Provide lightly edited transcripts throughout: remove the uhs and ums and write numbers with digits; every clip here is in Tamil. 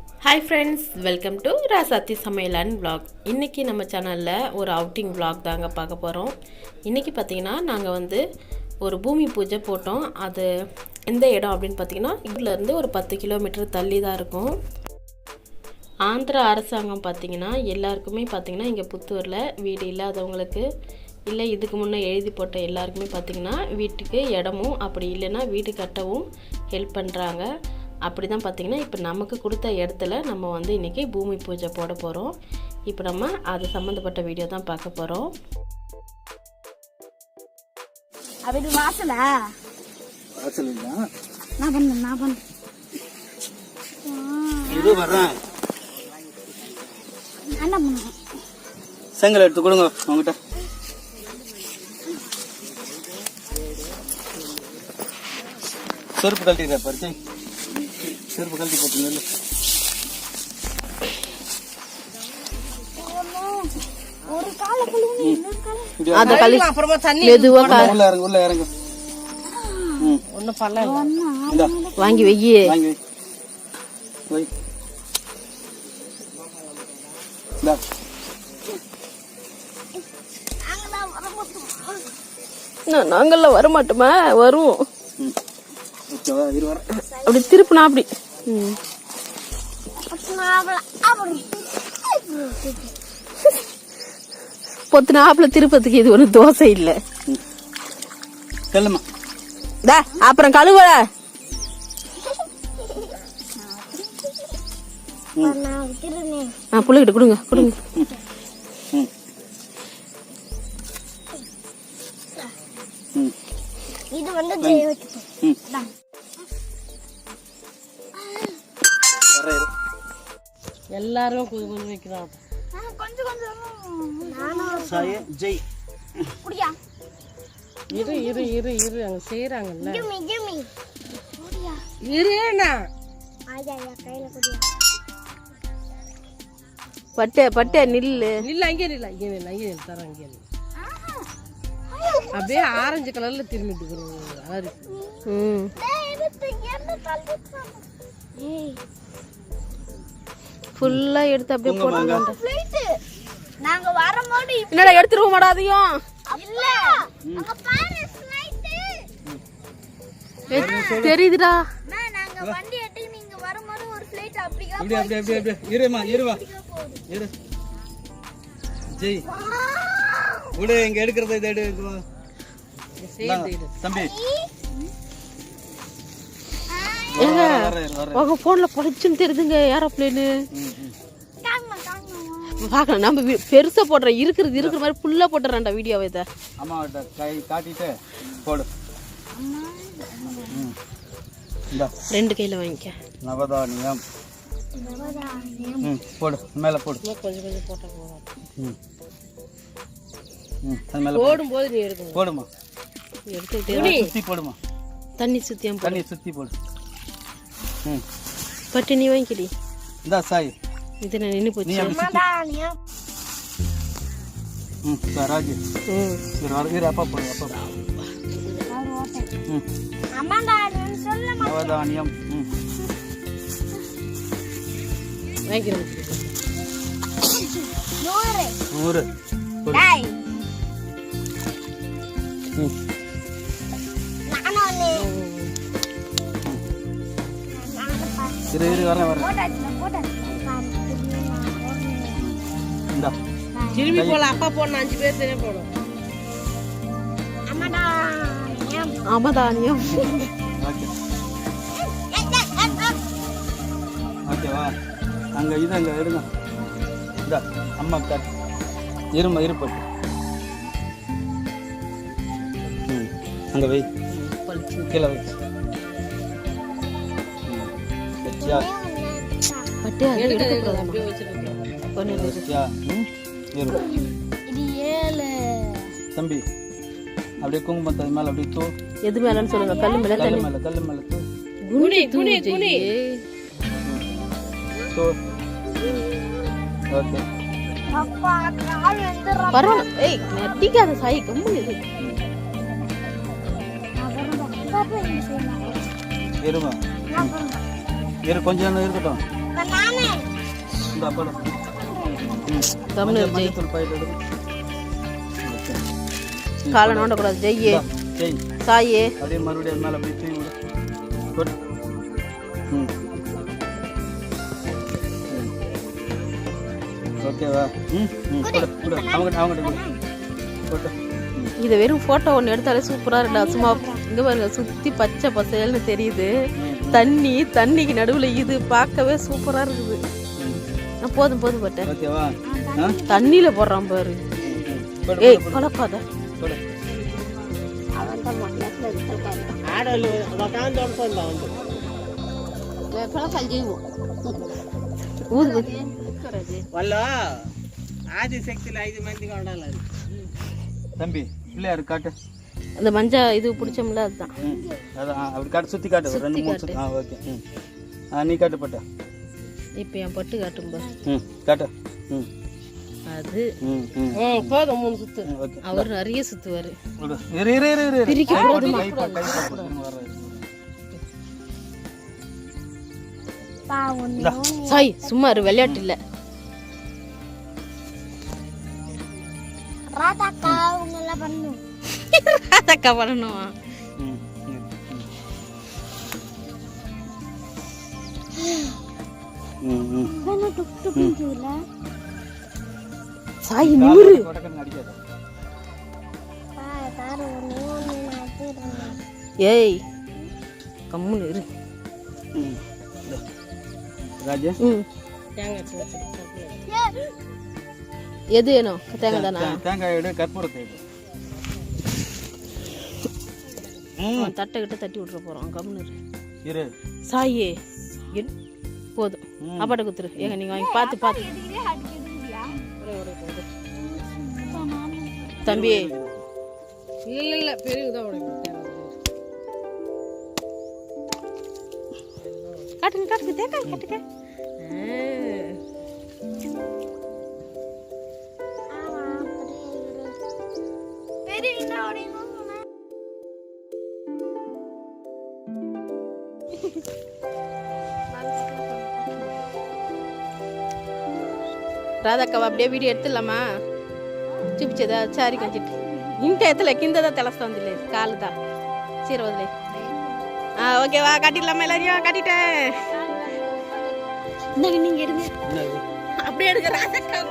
ஹாய் ஃப்ரெண்ட்ஸ், வெல்கம் டு ராசாத்தி சமையல் அண்ட் விளாக். இன்றைக்கி நம்ம சேனலில் ஒரு அவுட்டிங் விளாக் தாங்க பார்க்க போகிறோம். இன்றைக்கி பார்த்திங்கன்னா நாங்கள் ஒரு பூமி பூஜை போட்டோம். அது எந்த இடம் அப்படின்னு பார்த்திங்கன்னா இங்கேருந்து ஒரு 10 கிலோமீட்டர் தள்ளி தான் இருக்கும். ஆந்திரா அரசாங்கம் பார்த்திங்கன்னா எல்லாருக்குமே பார்த்திங்கன்னா இங்கே புத்தூரில் வீடு இல்லாதவங்களுக்கு இல்லை இதுக்கு முன்னே எழுதி போட்ட எல்லாருக்குமே பார்த்திங்கன்னா வீட்டுக்கு இடமும் அப்படி இல்லைன்னா வீடு கட்டவும் ஹெல்ப் பண்ணுறாங்க. அப்படி தான் பார்த்திங்கன்னா இப்போ நமக்கு கொடுத்த இடத்துல நம்ம இன்றைக்கி பூமி பூஜை போட போகிறோம். இப்போ நம்ம அது சம்மந்தப்பட்ட வீடியோ தான் பார்க்க போகிறோம். அது வாசலா வாசலா நான் பண்ணேன் இது வரேன். என்ன பண்ணேன்? செங்கல் எடுத்து கொடுங்க உங்ககிட்ட. செருப்பு கழட்டிடுற பறிச்சு செருப்பு கழட்டி போட்டுங்க. ஒரு கால கழுவி இன்னொரு கால அத கழி அப்புறமா தண்ணி மெதுவா உள்ள இறங்கு. ஒண்ணு பல்ல இந்தா வாங்கி வெயி வாங்கி வை. இந்தா நாங்கெல்லாம் வர மாட்டோமா? வரும். ஓகேவா? இரு வர. அப்படி திருப்பினா அப்படி பொத்து நாப்புல திருப்பத்துக்கு இது ஒண்ணு தோசை இல்ல. செல்லுமா அப்புறம் கழுவ புள்ளிக்கிட்ட கொடுங்க கொடுங்க. இது எல்லாரும் கொஞ்சம் வைக்கிறாங்க. கொஞ்சம் ஜெய் குடியா இரு இரு இரு இரு அங்க செய்யறாங்கல்ல. ஜிம்மி ஜிம்மி குடியா இருண்ணா ஆயா கையில குடியா. பட்டே பட்டே நில்லு நில்ல. அங்கே நில்ல அங்கே நில்ல அங்கே நில்ல தரேன். அங்கே நில்ல. அப்படியே ஆரஞ்சு கலர்ல திரும்பிட்டு போறோம். ஃபுல்லா எடுத்து அப்படியே போட்டுங்க. நாங்க வரும்போது என்னடா எடுத்துருவ மாடாதையும் இல்ல அங்க பாரு ஃளைட் தெரியுதுடா. நாங்க வண்டி ஏத்தி நீங்க வரும்போது ஒரு ஃளைட் அப்படியே அப்படியே அப்படியே அப்படியே அப்படியே இருமா இருவா இரு. ஜெய் உடே இங்க எடுக்கிறது இத எடு. தம்பி உங்க போன்ல படிச்சுன்னு தெரியுதுங்க ஏரோப்ளேனு. பாக்கலாம் நம்ம பெருசா போடுறோம். இருக்கிற மாதிரி ஃபுல்லா போட்டுறான்டா வீடியோவை. இதை அம்மா கை காட்டிட்டு போடு. ரெண்டு கையில வாங்கிக்க. நவதானியம் போடு மேல போடு. கொஞ்சம் கொஞ்சம் போட்டா போதும். போடும்போது நீ எடுக்கணும். போடுமா எடுத்துக்கிட்டே சுத்தி போடுமா. தண்ணி சுத்தியா தண்ணி சுத்தி போடு. பட்டு நீ வாங்கிக்கடி. இந்தா சாய் இது நான் நின்னு போச்சு. ராஜு இரு அப்பா போடு. அப்பா நவதானியம் வாங்கிக்கிறேன். 100 இரு இரு வரேன் வரேன். இந்தா திரும்பி போல அப்பா போடணும். 5 பேர் தானே போடும். அமதானியம் ஓகே ஓகேவா? அங்க இது அங்க எடுங்க. இந்தா அம்மா கட் இருமா இருப்பட்டு அங்க வை. கீழே வை. பட்டு அப்படியே வச்சிருக்கேன். தம்பி அப்படியே குங்குமத்தை மேல அப்படியே தூ. எது மேலன்னு சொல்லுங்க. கல்லு மேல கல்லு மேல கல்லு மேல தூ. குனி குனி குனி தூ. ஓகே பரவாயில்ல. ஏய் நட்டிக்காத சாய் கம்மு. இருமா இரு கொஞ்சம் இருக்கட்டும். இந்த அப்பட கம்னு ஜெய் மஞ்சள் பாக்கெட் எடு. காலை நோண்டக்கூடாது ஜெய்யே ஜெய் சாயே அப்படியே மறுபடியும் அது மேலே அப்படியே தூக்கி விடு. போடு. ஓகேவா? போடு போடு. அவங்ககிட்ட கொடு. போட்டு. இதை வெறும் ஃபோட்டோ ஒன்று எடுத்தாலே சூப்பராக இருக்குடா. சும்மா இங்கே பாருங்க, சுற்றி பச்சை பசேல்னு தெரியுது. தண்ணிக்கு நடுவில் இது பார்க்கவே சூப்பராக இருக்குது. போதும் போதும் பட்டேன். ஓகேவா? தண்ணியில் போடுறான் பாரு. போடு. ஏய் கலக்காத. போடு. ఊదు వాళ్ళు ఆదిశక్తులు 5 మందిగా ఉండాలి. தம்பி பிள்ளையாரு காட்டு. அந்த மஞ்சா இது பிடிச்சோம்ல அதுதான். அதான் அப்படி காட்டு, சுற்றி காட்டு. ஒரு 2-3 சுற்றி. ஓகே. நீ காட்டு பட்ட. இப்போ என் பட்டு காட்டும் பாரு. காட்டு. அது போதும் 3 சுத்து. ஓகே. அவர் நிறைய சுத்துவாரு. இரு. பிரிக்க போதுமா? சாய் சும்மா இரு, விளையாட்டு இல்ல. ராதாக்கா பண்ணணும். சாய் நிமிரு. ஏய் கம்முன்னு இரு. ராஜா எது வேணும்? தேங்காய் தானா? தேங்காய் எடு, கற்பூரத்தை எடு. தட்டை கிட்ட தட்டி விட்டுற போறோம். கம்முன்னு இரு. சாயே போதும். அப்பாட்ட குத்துரு. ஏங்க நீங்க வாங்கி பார்த்து தம்பி. இல்ல பெரியதான் காட்டுங்க தேங்காய் காட்டுங்க. రాధక్కవ அப்படியே వీడియో ఎత్తులమ్మా చూపించేదా చారి కొంచెం ఇంటి ఎత్తలే కిందదా తెలుస్తుంది లేదు కాలుదా చీర వదిలే ஓகேவா கட்டிடலாமா எல்லாரையும் கட்டிட்டேன் நீங்க எடுங்க அப்படியே எடுங்க ராதக்கா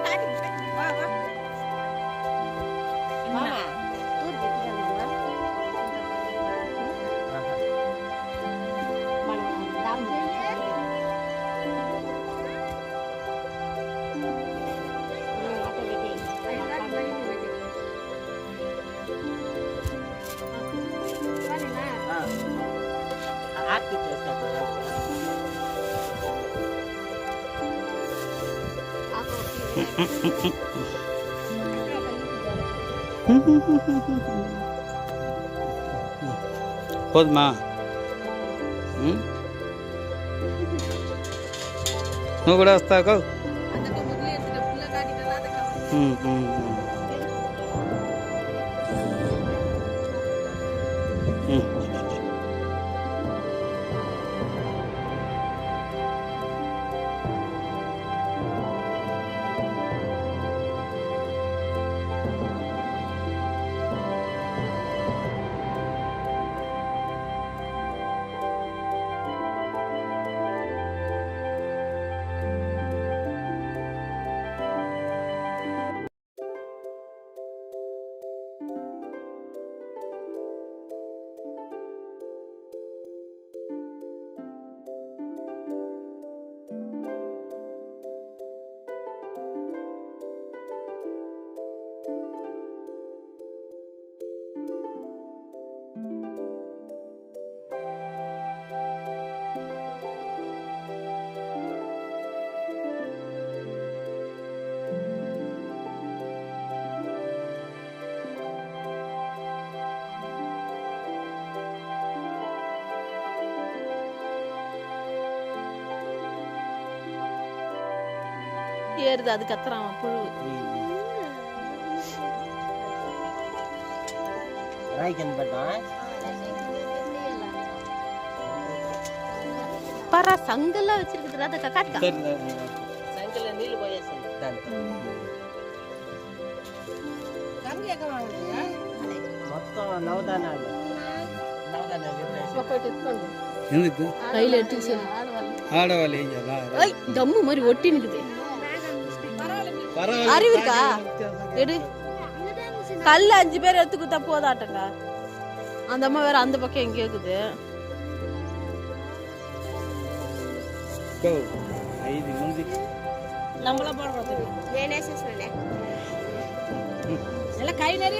போதுமா? నువ్వు కూడా వస్తావు. ஏறுது அது கத்துறான் புழு. பாரா சங்கெல்லாம் வச்சிருக்குதுடா அத காட்டுடா. சரி சைக்கிள்ல நீళ్ళు போயாச்சு మొత్తం నవదానాలు ఎందుకు கையில எடுத்து சொல்லு. ఆడవాళ్ళు ఏం చేయాలా ஏய் தம்மு மாதிரி ஒட்டி நிக்குது. பரவாயில்ல அறிவு இருக்கா? எடு. கல்ல 5 பேர் எடுத்து குத்தா போதாட்டங்க. அந்த அம்மா வேற அந்த பக்கம் எங்க இருக்குது. గో 5 మంది நம்மள போடுறது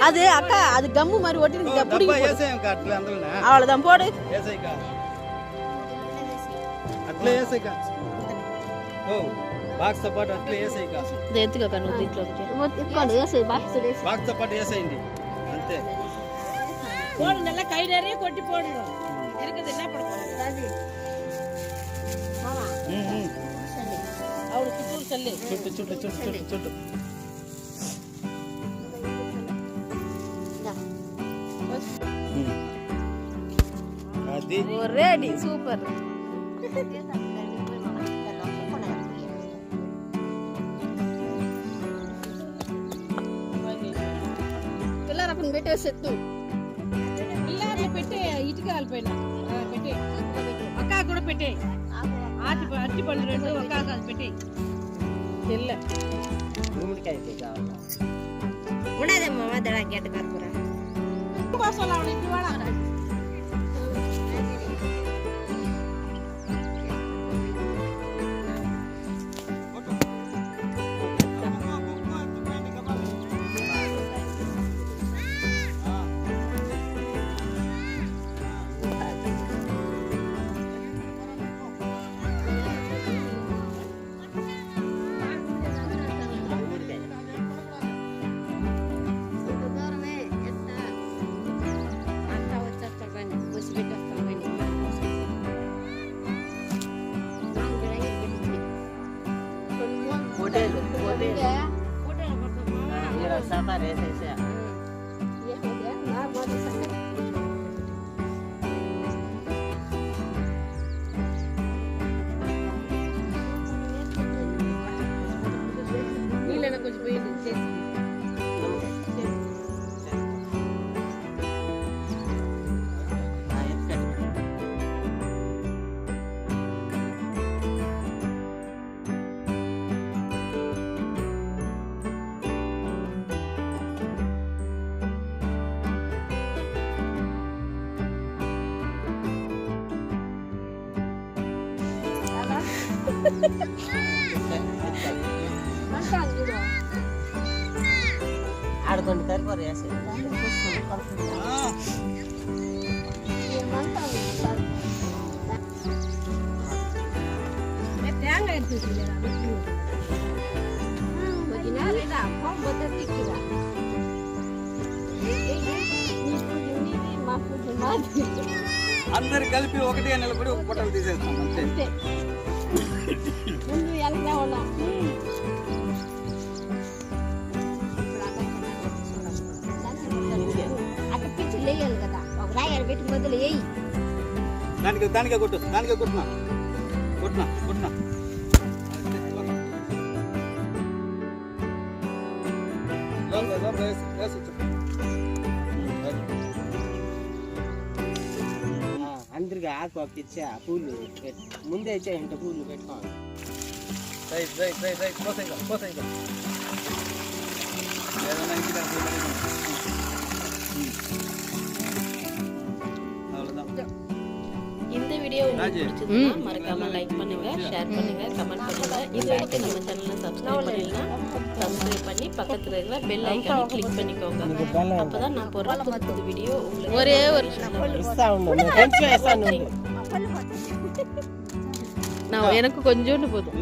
அது அக்கா அது கம்மு மாதிரி ஒட்டி நிக்குது. அப்படி డబ్బా ఏసేం అట్లా అందులోనే அவ்வளவுதான் போடு. ఏసైక అట్లా ఏసైక ఓ బాక్స్ తో పాటు అట్లా ఏసైక இதை எடுத்துக்க கண்ணு வீட்டுல బాక్స్ తో పాటు ఏసేయండి అంతే போடு நல்லா கை நிறைய கொட்டி போடுறோம் இருக்குது என்ன பண்ணுவோம் அவளுக்கு சுத்தூர் சொல்லு చుట్టు చుట్టు చుట్టు చుట్టు చుట్టు అది ஒரே அடி சூப்பர். పిల్లరపని పెట్టేసెత్తు పిల్లారి పెట్టే ఇటుకాలు పైన పెట్టే అక్క కూడా పెట్టే అట్టి పళ్ళు 2 ఒక్క కాదు పెట్టే తెల్ల గుమ్మడికాయ కావాలి ఉండదేమో మదడ గెట్ కర్పూర కోసలా ఉండి వాడ సాతార్ వేసేసా నీళ్ళైనా కొంచెం పోయింది ఆడుకోండి కరిపోరు వేసి తేంగా అందరు కలిపి ఒకటిగా నిలబడి ఒక పొట్టలు తీసేస్తాం అంతే ముందు ఎలా ఉన్నాం అక్కడ పిచ్చి లేయాలి కదా ఒక రాయాలి పెట్టి మొదలు వేయి దానికే కొట్టునా అందరికి ఆకు ఒక ఇచ్చా పూలు ముందే ఇచ్చా ఇంట పూలు పెట్టుకోవాలి இந்த வீடியோ உங்களுக்கு பிடிச்சதுன்னா மறக்காம லைக் பண்ணுங்க, ஷேர் பண்ணுங்க, கமெண்ட் பண்ணுங்க. இது வரைக்கும் நம்ம சேனலை சப்ஸ்கிரைப் பண்ணீங்கன்னா சப்ஸ்கிரைப் பண்ணி பக்கத்துல இருக்கிற பெல் ஐகானை கிளிக் பண்ணிக்கோங்க. அப்பதான் நான் போடுற புது வீடியோ உங்களுக்கு ஒரே ஒரு நான் எனக்கு கொஞ்சோண்டு போதும்.